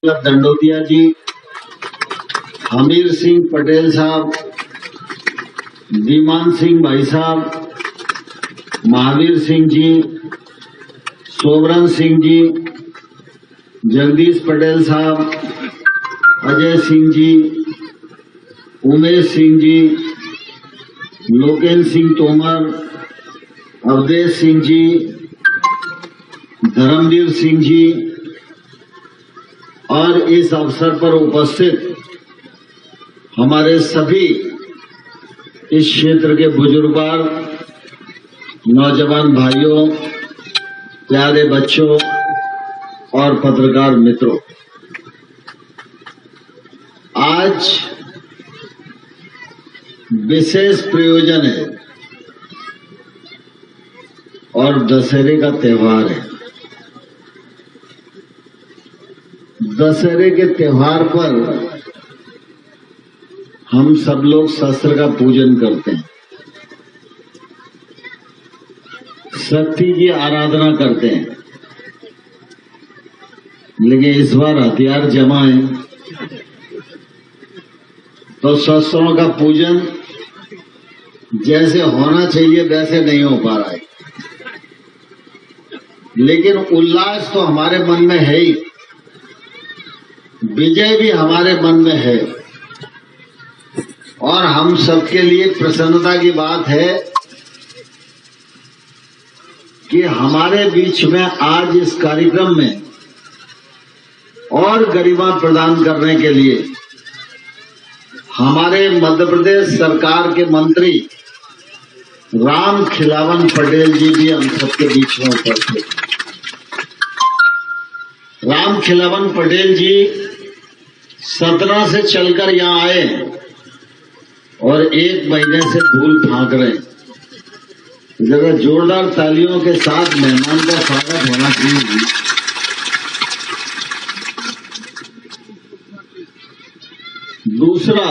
दंडोतिया जी, हमीर सिंह पटेल साहब, विमान सिंह भाई साहब, महावीर सिंह जी, सोबरन सिंह जी, जगदीश पटेल साहब, अजय सिंह जी, उमेश सिंह जी, लोकेश सिंह तोमर, अवधेश सिंह जी, धर्मवीर सिंह जी और इस अवसर पर उपस्थित हमारे सभी इस क्षेत्र के बुजुर्गवार, नौजवान भाइयों, प्यारे बच्चों और पत्रकार मित्रों, आज विशेष प्रयोजन है और दशहरे का त्योहार है। दशहरे के त्योहार पर हम सब लोग शस्त्र का पूजन करते हैं, शक्ति की आराधना करते हैं, लेकिन इस बार हथियार जमा है तो शस्त्रों का पूजन जैसे होना चाहिए वैसे नहीं हो पा रहा है। लेकिन उल्लास तो हमारे मन में है ही, विजय भी हमारे मन में है और हम सबके लिए प्रसन्नता की बात है कि हमारे बीच में आज इस कार्यक्रम में और गरिमा प्रदान करने के लिए हमारे मध्य प्रदेश सरकार के मंत्री राम खिलावन पटेल जी भी हम सबके बीच में उपस्थित। राम खिलावन पटेल जी सतना से चलकर यहाँ आए और 1 महीने से धूल फांक रहे हैं। जरा जोरदार तालियों के साथ मेहमान का स्वागत होना चाहिए। दूसरा,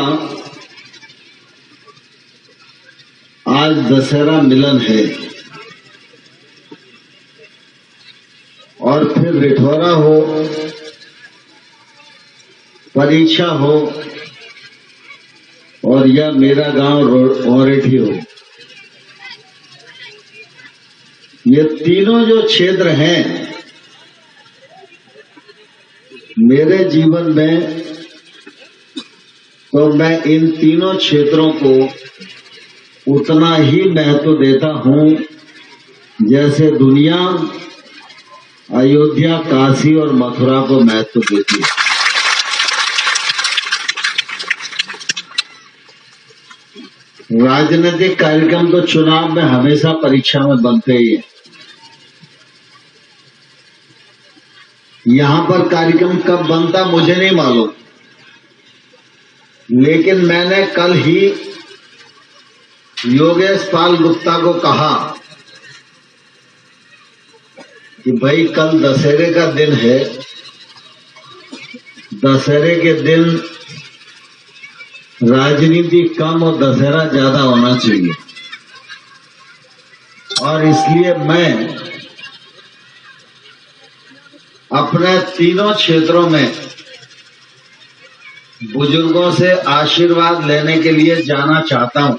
आज दशहरा मिलन है और फिर रिठौरा हो, परीक्षा हो और या मेरा गांव औरेठी हो, ये तीनों जो क्षेत्र हैं मेरे जीवन में, तो मैं इन तीनों क्षेत्रों को उतना ही महत्व देता हूं जैसे दुनिया अयोध्या, काशी और मथुरा को महत्व देती है। राजनीतिक कार्यक्रम तो चुनाव में हमेशा परीक्षा में बनते ही है। यहां पर कार्यक्रम कब बनता मुझे नहीं मालूम, लेकिन मैंने कल ही योगेश पाल गुप्ता को कहा कि भाई कल दशहरे का दिन है, दशहरे के दिन राजनीति कम और दशहरा ज्यादा होना चाहिए और इसलिए मैं अपने तीनों क्षेत्रों में बुजुर्गों से आशीर्वाद लेने के लिए जाना चाहता हूं।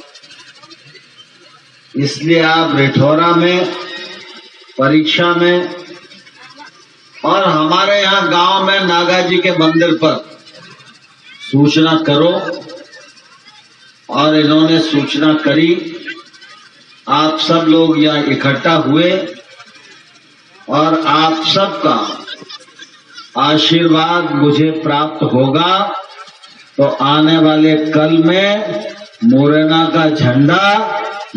इसलिए आप रिठौरा में, परीक्षा में और हमारे यहाँ गांव में नागा जी के मंदिर पर सूचना करो और इन्होंने सूचना करी। आप सब लोग यहाँ इकट्ठा हुए और आप सबका आशीर्वाद मुझे प्राप्त होगा तो आने वाले कल में मोरेना का झंडा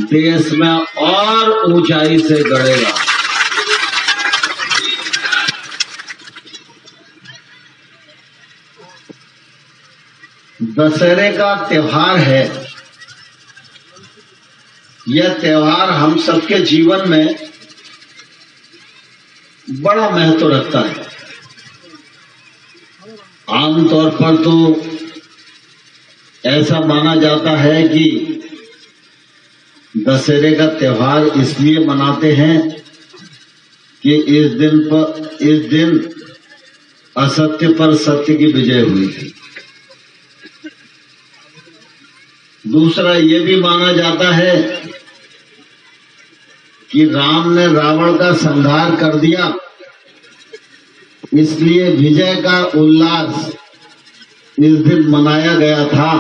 देश में और ऊंचाई से गड़ेगा। दशहरे का त्योहार है, यह त्योहार हम सबके जीवन में बड़ा महत्व रखता है। आमतौर पर तो ऐसा माना जाता है कि दशहरे का त्योहार इसलिए मनाते हैं कि इस दिन असत्य पर सत्य की विजय हुई थी। दूसरा ये भी माना जाता है कि राम ने रावण का संहार कर दिया, इसलिए विजय का उल्लास इस दिन मनाया गया था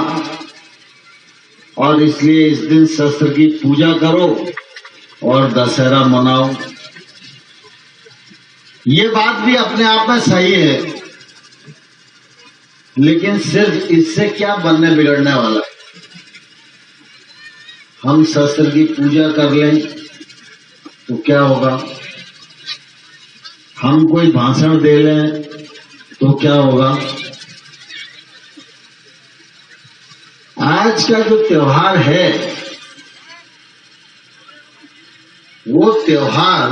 और इसलिए इस दिन शस्त्र की पूजा करो और दशहरा मनाओ। ये बात भी अपने आप में सही है, लेकिन सिर्फ इससे क्या बनने बिगड़ने वाला है। हम शस्त्र की पूजा कर लें तो क्या होगा, हम कोई भाषण दे लें तो क्या होगा। आज का जो त्योहार है वो त्योहार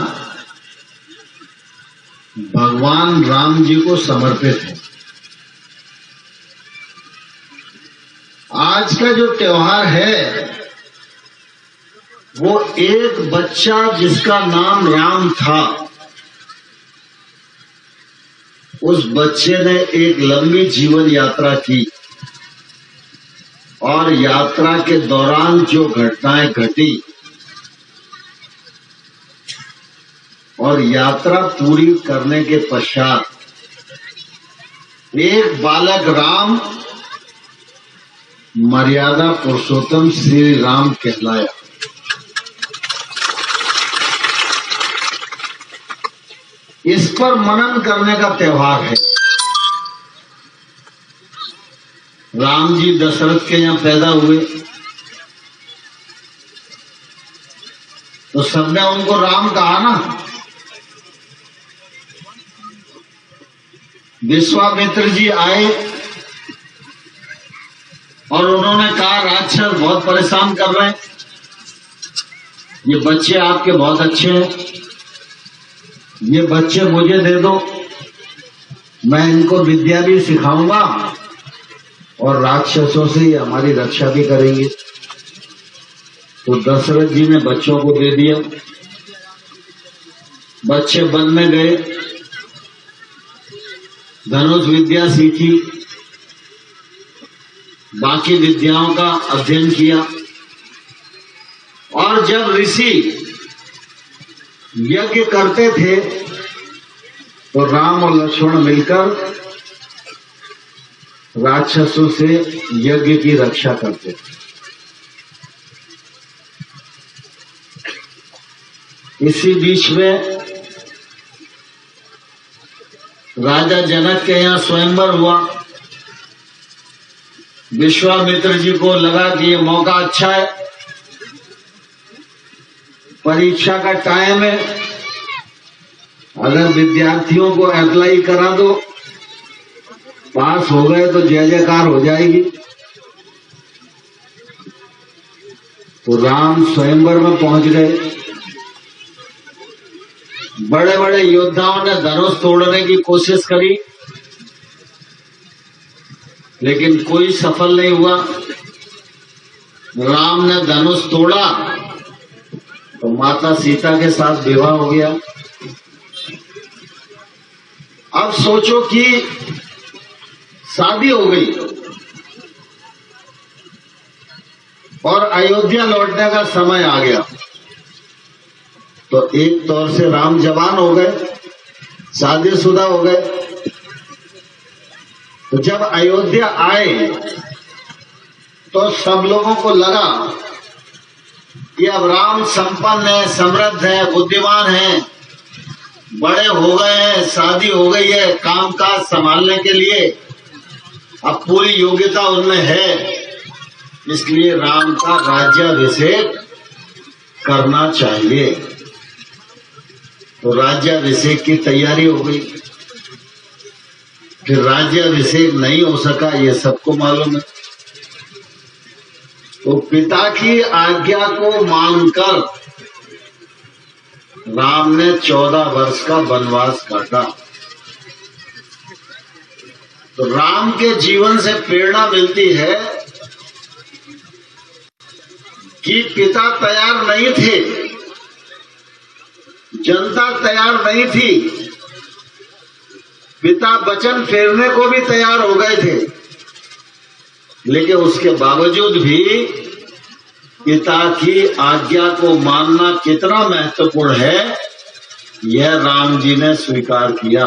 भगवान राम जी को समर्पित है। आज का जो त्योहार है वो एक बच्चा जिसका नाम राम था, उस बच्चे ने एक लंबी जीवन यात्रा की और यात्रा के दौरान जो घटनाएं घटी और यात्रा पूरी करने के पश्चात एक बालक राम मर्यादा पुरुषोत्तम श्री राम कहलाया। इस पर मनन करने का त्योहार है। राम जी दशरथ के यहां पैदा हुए तो सबने उनको राम कहा ना। विश्वामित्र जी आए और उन्होंने कहा राक्षस बहुत परेशान कर रहे हैं, ये बच्चे आपके बहुत अच्छे हैं, ये बच्चे मुझे दे दो, मैं इनको विद्या भी सिखाऊंगा और राक्षसों से ये हमारी रक्षा भी करेंगे। तो दशरथ जी ने बच्चों को दे दिया। बच्चे वन में गए, धनुष विद्या सीखी, बाकी विद्याओं का अध्ययन किया और जब ऋषि यज्ञ करते थे तो राम और लक्ष्मण मिलकर राक्षसों से यज्ञ की रक्षा करते थे। इसी बीच में राजा जनक के यहां स्वयंवर हुआ। विश्वामित्र जी को लगा कि ये मौका अच्छा है, परीक्षा का टाइम है, अगर विद्यार्थियों को अप्लाई करा दो, पास हो गए तो जय जयकार हो जाएगी। तो राम स्वयंवर में पहुंच गए। बड़े बड़े योद्धाओं ने धनुष तोड़ने की कोशिश करी लेकिन कोई सफल नहीं हुआ। राम ने धनुष तोड़ा तो माता सीता के साथ विवाह हो गया। अब सोचो कि शादी हो गई और अयोध्या लौटने का समय आ गया, तो एक तौर से राम जवान हो गए, शादीशुदा हो गए। तो जब अयोध्या आए तो सब लोगों को लगा कि अब राम संपन्न है, समृद्ध है, बुद्धिमान है, बड़े हो गए हैं, शादी हो गई है, कामकाज संभालने के लिए अब पूरी योग्यता उनमें है, इसलिए राम का राज्याभिषेक करना चाहिए। तो राज्याभिषेक की तैयारी हो गई। फिर राज्याभिषेक नहीं हो सका, ये सबको मालूम है। तो पिता की आज्ञा को मानकर राम ने 14 वर्ष का वनवास काटा। तो राम के जीवन से प्रेरणा मिलती है कि पिता तैयार नहीं थे, जनता तैयार नहीं थी, पिता वचन फेरने को भी तैयार हो गए थे, लेकिन उसके बावजूद भी पिता की आज्ञा को मानना कितना महत्वपूर्ण है, यह राम जी ने स्वीकार किया।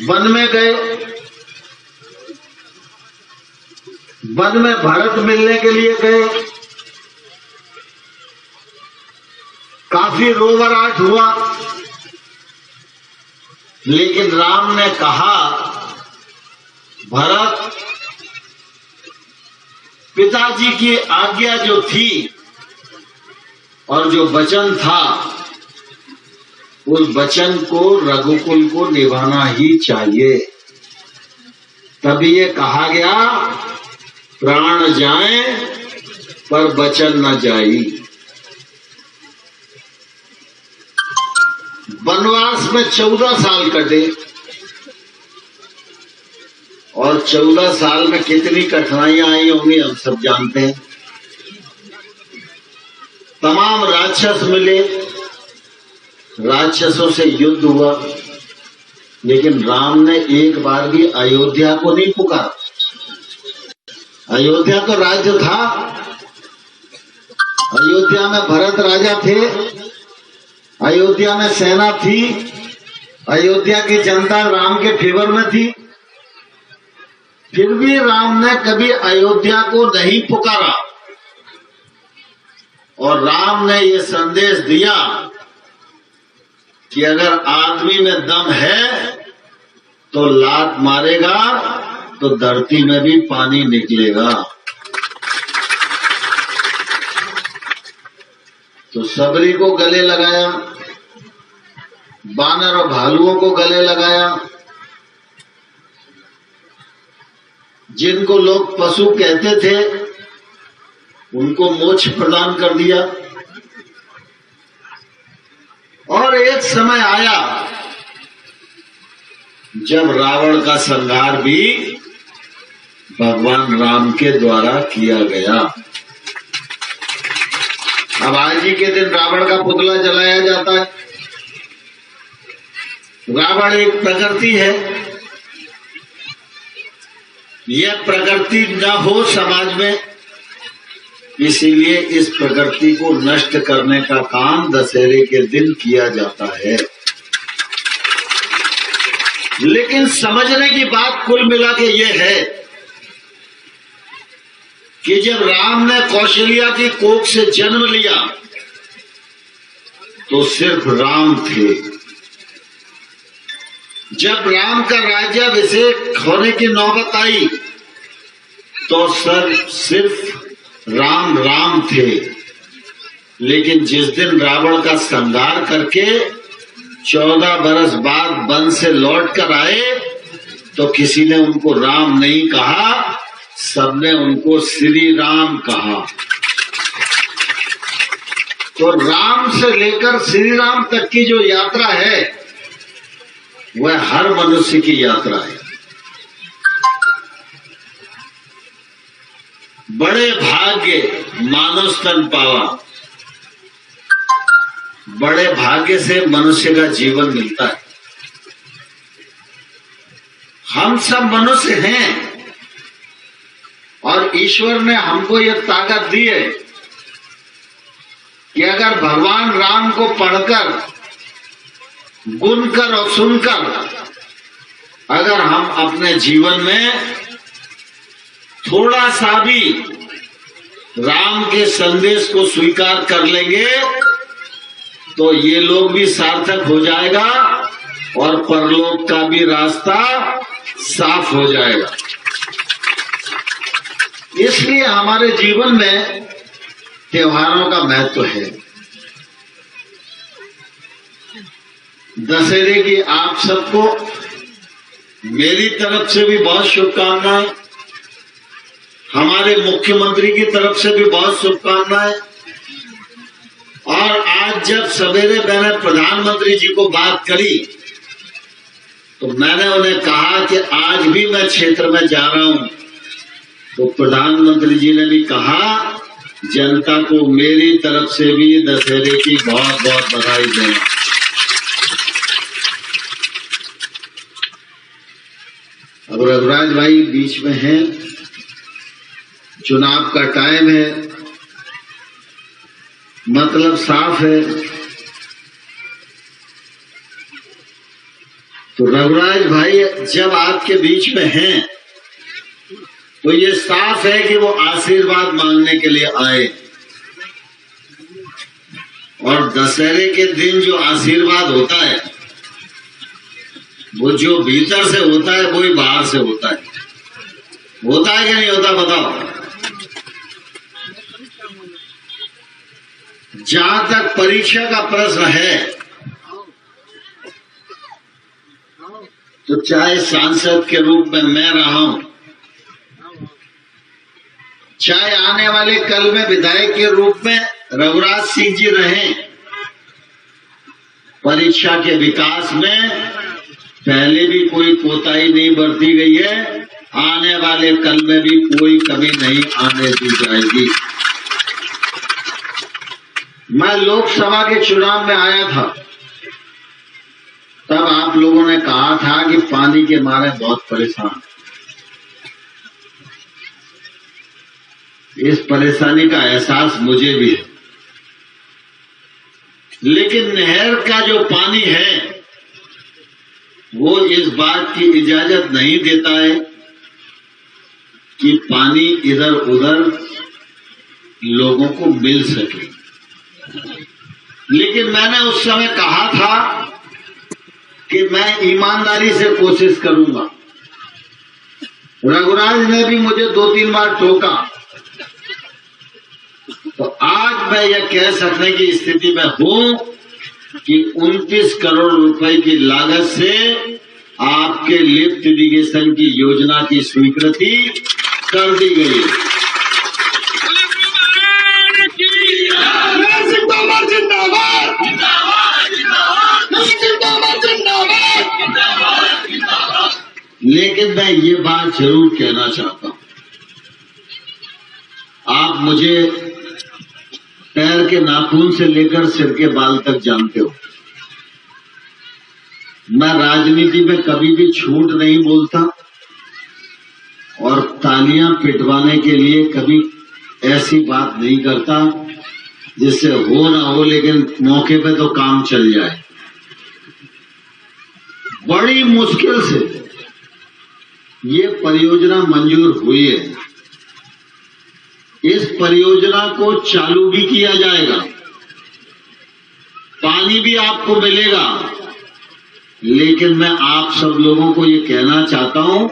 वन में गए, वन में भरत मिलने के लिए गए, काफी रोबराट हुआ, लेकिन राम ने कहा, भरत, पिताजी की आज्ञा जो थी और जो वचन था, उस वचन को रघुकुल को निभाना ही चाहिए। तभी ये कहा गया, प्राण जाए पर वचन न जाई। वनवास में 14 साल कटे और 14 साल में कितनी कठिनाइयां आई होंगी हम सब जानते हैं। तमाम राक्षस मिले, राक्षसों से युद्ध हुआ, लेकिन राम ने एक बार भी अयोध्या को नहीं पुकारा। अयोध्या तो राज्य था, अयोध्या में भरत राजा थे, अयोध्या में सेना थी, अयोध्या की जनता राम के फेवर में थी, फिर भी राम ने कभी अयोध्या को नहीं पुकारा। और राम ने ये संदेश दिया कि अगर आदमी में दम है तो लात मारेगा तो धरती में भी पानी निकलेगा। तो सबरी को गले लगाया, बानर और भालुओं को गले लगाया, जिनको लोग पशु कहते थे उनको मोक्ष प्रदान कर दिया। और एक समय आया जब रावण का संहार भी भगवान राम के द्वारा किया गया। अब आज ही के दिन रावण का पुतला जलाया जाता है। रावण एक प्रकृति है, यह प्रकृति न हो समाज में, इसीलिए इस प्रकृति को नष्ट करने का काम दशहरे के दिन किया जाता है। लेकिन समझने की बात कुल मिला के ये है कि जब राम ने कौशल्या की कोख से जन्म लिया तो सिर्फ राम थे। जब राम का राज्याभिषेक होने की नौबत आई तो सिर्फ राम राम थे। लेकिन जिस दिन रावण का संहार करके 14 बरस बाद वन से लौट कर आए तो किसी ने उनको राम नहीं कहा, सबने उनको श्री राम कहा। तो राम से लेकर श्री राम तक की जो यात्रा है वह हर मनुष्य की यात्रा है। बड़े भाग्य मानव स्तन पावा, बड़े भाग्य से मनुष्य का जीवन मिलता है। हम सब मनुष्य हैं और ईश्वर ने हमको यह ताकत दी है कि अगर भगवान राम को पढ़कर, गुनकर और सुनकर अगर हम अपने जीवन में थोड़ा सा भी राम के संदेश को स्वीकार कर लेंगे तो ये लोग भी सार्थक हो जाएगा और परलोक का भी रास्ता साफ हो जाएगा। इसलिए हमारे जीवन में त्योहारों का महत्व है। दशहरे की आप सबको मेरी तरफ से भी बहुत शुभकामनाएं, हमारे मुख्यमंत्री की तरफ से भी बहुत शुभकामनाएं। और आज जब सवेरे मैंने प्रधानमंत्री जी को बात करी तो मैंने उन्हें कहा कि आज भी मैं क्षेत्र में जा रहा हूं, तो प्रधानमंत्री जी ने भी कहा जनता को मेरी तरफ से भी दशहरे की बहुत बहुत बधाई देना। अब रघुराज भाई बीच में हैं, चुनाव का टाइम है, मतलब साफ है। तो रघुराज भाई जब आपके बीच में हैं तो ये साफ है कि वो आशीर्वाद मांगने के लिए आए, और दशहरे के दिन जो आशीर्वाद होता है वो जो भीतर से होता है वो ही बाहर से होता है। होता है कि नहीं होता बताओ? जहां तक परीक्षा का प्रश्न है तो चाहे सांसद के रूप में मैं रहा हूं, चाहे आने वाले कल में विधायक के रूप में रघुराज सिंह जी रहें, परीक्षा के विकास में पहले भी कोई कोताही नहीं बरती गई है, आने वाले कल में भी कोई कमी नहीं आने दी जाएगी। मैं लोकसभा के चुनाव में आया था, तब आप लोगों ने कहा था कि पानी के मारे बहुत परेशान। इस परेशानी का एहसास मुझे भी है, लेकिन नहर का जो पानी है वो इस बात की इजाजत नहीं देता है कि पानी इधर उधर लोगों को मिल सके। लेकिन मैंने उस समय कहा था कि मैं ईमानदारी से कोशिश करूंगा। रघुराज ने भी मुझे 2-3 बार टोका, तो आज मैं यह कह सकने की स्थिति में हूं कि 29 करोड़ रुपए की लागत से आपके लिफ्ट इरिगेशन की योजना की स्वीकृति कर दी गई है। लेकिन मैं ये बात जरूर कहना चाहता हूं, आप मुझे पैर के नाखून से लेकर सिर के बाल तक जानते हो। मैं राजनीति में कभी भी झूठ नहीं बोलता और तालियां पिटवाने के लिए कभी ऐसी बात नहीं करता जिससे हो ना हो लेकिन मौके पे तो काम चल जाए। बड़ी मुश्किल से ये परियोजना मंजूर हुई है। इस परियोजना को चालू भी किया जाएगा, पानी भी आपको मिलेगा, लेकिन मैं आप सब लोगों को ये कहना चाहता हूं,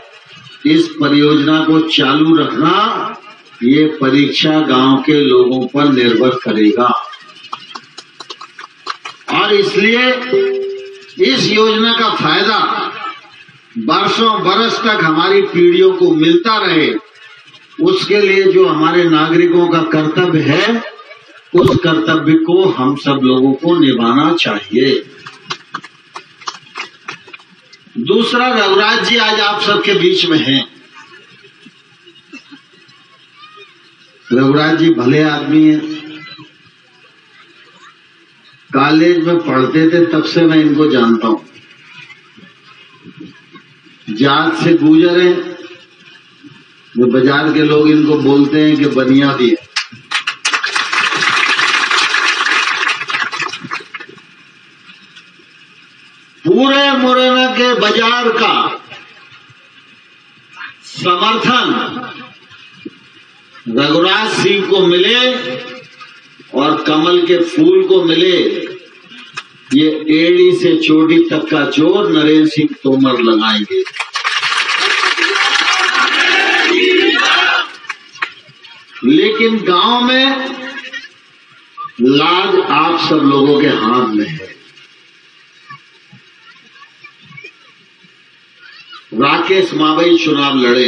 इस परियोजना को चालू रखना ये परीक्षा गांव के लोगों पर निर्भर करेगा, और इसलिए इस योजना का फायदा बरसों बरस तक हमारी पीढ़ियों को मिलता रहे, उसके लिए जो हमारे नागरिकों का कर्तव्य है, उस कर्तव्य को हम सब लोगों को निभाना चाहिए। दूसरा, रघुराज जी आज आप सबके बीच में हैं। रघुराज जी भले आदमी हैं, कॉलेज में पढ़ते थे तब से मैं इनको जानता हूं। जात से गुजरे, जो बाजार के लोग इनको बोलते हैं कि बनियादी है। पूरे मुरैना के बाजार का समर्थन रघुराज सिंह को मिले और कमल के फूल को मिले, ये एड़ी से चोटी तक का जोर नरेंद्र सिंह तोमर लगाएंगे। लेकिन गांव में लाज आप सब लोगों के हाथ में है। राकेश मावई चुनाव लड़े,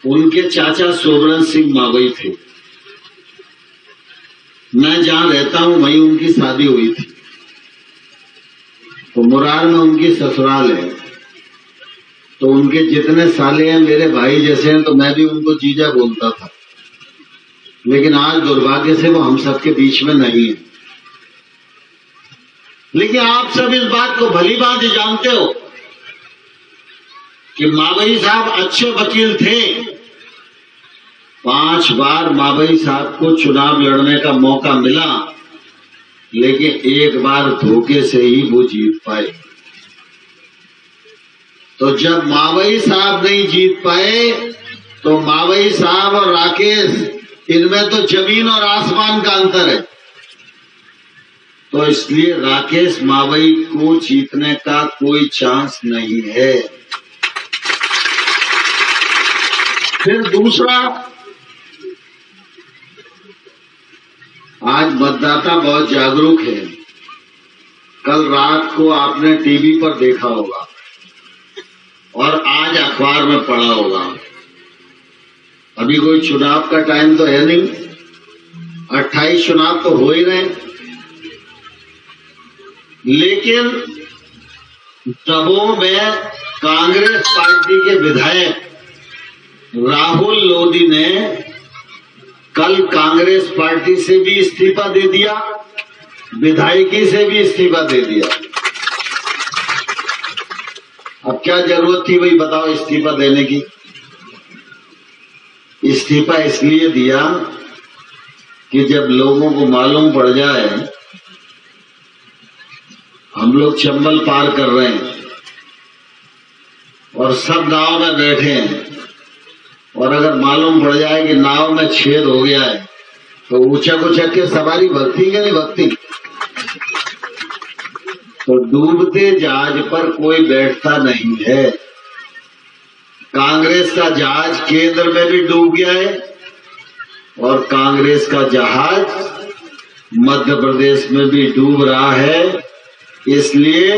उनके चाचा सोबरन सिंह मावई थे। मैं जहां रहता हूं वहीं उनकी शादी हुई थी, तो मुरार में उनकी ससुराल है। तो उनके जितने साले हैं मेरे भाई जैसे हैं, तो मैं भी उनको जीजा बोलता था। लेकिन आज दुर्भाग्य से वो हम सबके बीच में नहीं है। लेकिन आप सब इस बात को भली भांति जानते हो कि मावई साहब अच्छे वकील थे। 5 बार मावई साहब को चुनाव लड़ने का मौका मिला, लेकिन एक बार धोखे से ही वो जीत पाए। तो जब मावई साहब नहीं जीत पाए तो मावई साहब और राकेश, इनमें तो जमीन और आसमान का अंतर है। तो इसलिए राकेश मावई को जीतने का कोई चांस नहीं है। फिर दूसरा, आज मतदाता बहुत जागरूक है। कल रात को आपने टीवी पर देखा होगा और आज अखबार में पढ़ा होगा। अभी कोई चुनाव का टाइम तो है नहीं, 28 चुनाव तो हो ही रहे, लेकिन दमोह में कांग्रेस पार्टी के विधायक राहुल लोधी ने कल कांग्रेस पार्टी से भी इस्तीफा दे दिया, विधायकी से भी इस्तीफा दे दिया। अब क्या जरूरत थी भाई बताओ इस्तीफा देने की? इस्तीफा इसलिए दिया कि जब लोगों को मालूम पड़ जाए हम लोग चंबल पार कर रहे हैं और सब नाव में बैठे हैं, और अगर मालूम पड़ जाए कि नाव में छेद हो गया है तो ऊंचा को चक के सवारी भगती कि नहीं भगती? तो डूबते जहाज पर कोई बैठता नहीं है। कांग्रेस का जहाज केंद्र में भी डूब गया है और कांग्रेस का जहाज मध्य प्रदेश में भी डूब रहा है। इसलिए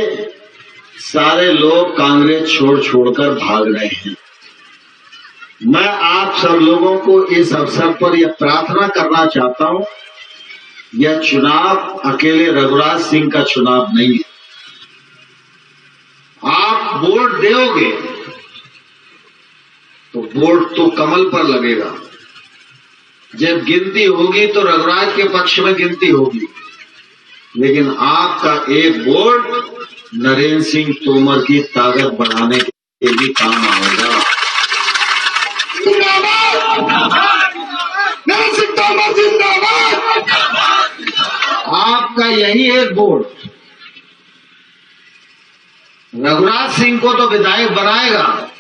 सारे लोग कांग्रेस छोड़ छोड़कर भाग रहे हैं। मैं आप सब लोगों को इस अवसर पर यह प्रार्थना करना चाहता हूं, यह चुनाव अकेले रघुराज सिंह का चुनाव नहीं है। आप वोट दोगे तो वोट तो कमल पर लगेगा। जब गिनती होगी तो रघुराज के पक्ष में गिनती होगी, लेकिन आपका एक वोट नरेंद्र सिंह तोमर की ताकत बढ़ाने के लिए काम आएगा। नरेंद्र सिंह तोमर जिंदाबाद। आपका यही एक वोट रघुराज सिंह को तो विधायक बनाएगा,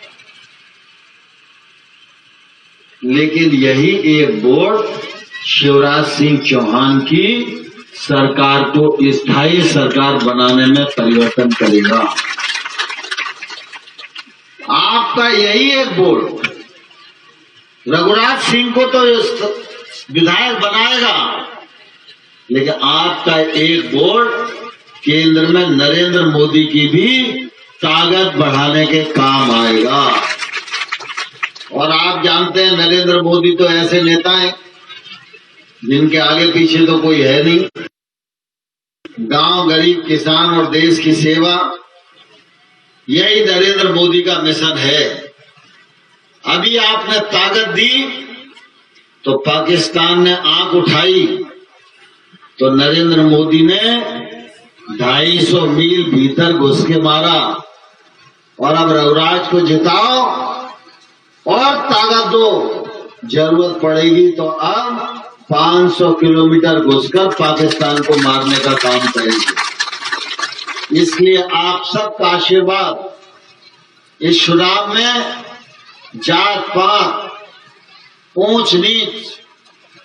लेकिन यही एक वोट शिवराज सिंह चौहान की सरकार को स्थायी सरकार बनाने में परिवर्तन करेगा। आपका यही एक वोट रघुराज सिंह को तो विधायक बनाएगा, लेकिन आपका एक वोट केंद्र में नरेंद्र मोदी की भी ताकत बढ़ाने के काम आएगा। और आप जानते हैं नरेंद्र मोदी तो ऐसे नेता हैं जिनके आगे पीछे तो कोई है नहीं। गांव, गरीब, किसान और देश की सेवा, यही नरेंद्र मोदी का मिशन है। अभी आपने ताकत दी तो पाकिस्तान ने आंख उठाई, तो नरेंद्र मोदी ने 250 मील भीतर घुस के मारा। और अब रघुराज को जिताओ और ताकत दो, जरूरत पड़ेगी तो अब 500 किलोमीटर घुसकर पाकिस्तान को मारने का काम करेंगे। इसलिए आप सबका आशीर्वाद इस चुनाव में जात पात, ऊंच नीच,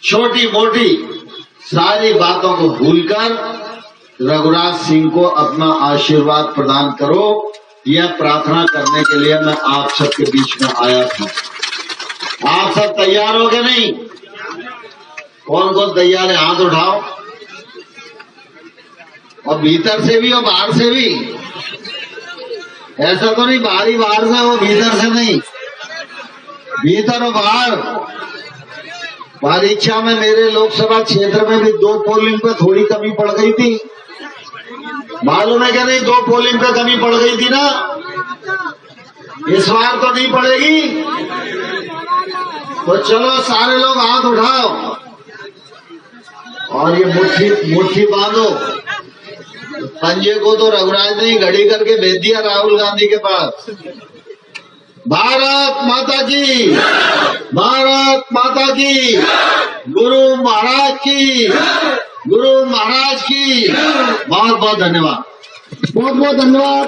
छोटी मोटी सारी बातों को भूलकर रघुराज सिंह को अपना आशीर्वाद प्रदान करो। यह प्रार्थना करने के लिए मैं आप सबके बीच में आया था। आप सब तैयार हो गए नहीं? कौन कौन तैयार है? हाथ उठाओ। और भीतर से भी और बाहर से भी। ऐसा तो नहीं बाहरी बाहर से हो, भीतर से नहीं, भीतर और बाहर। परीक्षा में मेरे लोकसभा क्षेत्र में भी 2 पोलिंग पे थोड़ी कमी पड़ गई थी, मालूम है क्या नहीं? 2 पोलिंग पे कमी पड़ गई थी ना, इस बार तो नहीं पड़ेगी। तो चलो सारे लोग हाथ उठाओ। और ये मुट्ठी बांधो। पंजे को तो रघुराज ने ही घड़ी करके भेज दिया राहुल गांधी के पास। भारत माता की, भारत माता की, गुरु महाराज की, गुरु महाराज की बहुत बहुत धन्यवाद। बहुत बहुत धन्यवाद।